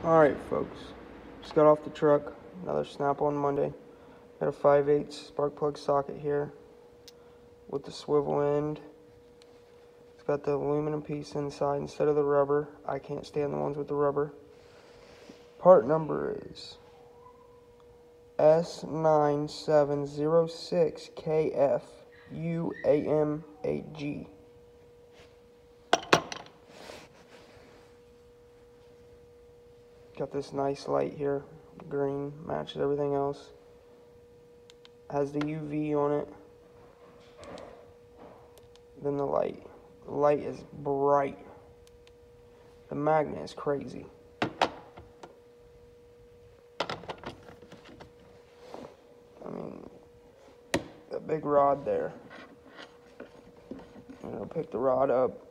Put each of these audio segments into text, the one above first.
Alright folks, just got off the truck, another Snap-on Monday. Got a 5/8 spark plug socket here with the swivel end. It's got the aluminum piece inside instead of the rubber. I can't stand the ones with the rubber. Part number is S9706KFUAM8G. Got this nice light here, green, matches everything else. Has the UV on it. Then the light. The light is bright. The magnet is crazy. I mean, that big rod there. I'm gonna pick the rod up.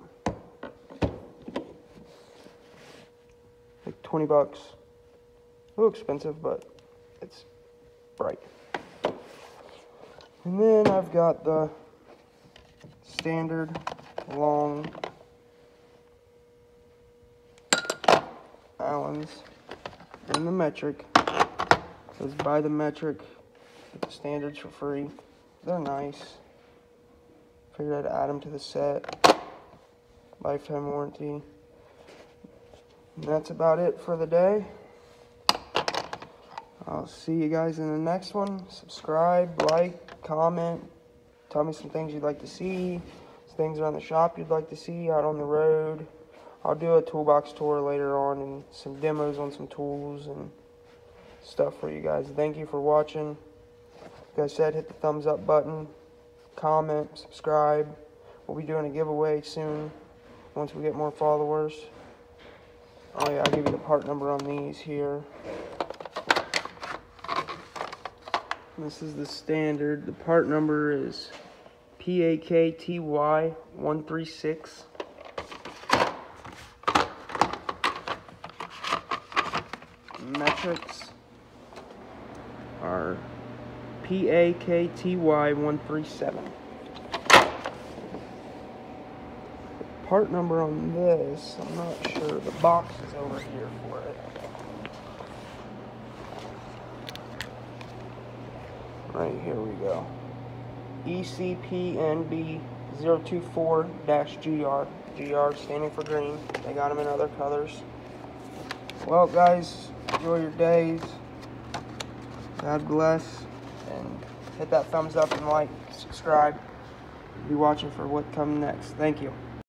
Like 20 bucks. A little expensive, but it's bright. And then I've got the standard long Allens and the metric. Says buy the metric, get the standards for free. They're nice. Figured I'd add them to the set. Lifetime warranty. And that's about it for the day. I'll see you guys in the next one. Subscribe, like, comment. Tell me some things you'd like to see. Some things around the shop you'd like to see out on the road. I'll do a toolbox tour later on and some demos on some tools and stuff for you guys. Thank you for watching. Like I said, hit the thumbs up button. Comment, subscribe. We'll be doing a giveaway soon once we get more followers. Oh yeah, I'll give you the part number on these here. This is the standard. The part number is PAKTY136. Metrics are PAKTY137. Part number on this, I'm not sure. The box is over here for it. Right, here we go. ECPNB024-GR. GR standing for green. They got them in other colors. Well, guys, enjoy your days. God bless. And hit that thumbs up and like, subscribe. Be watching for what comes next. Thank you.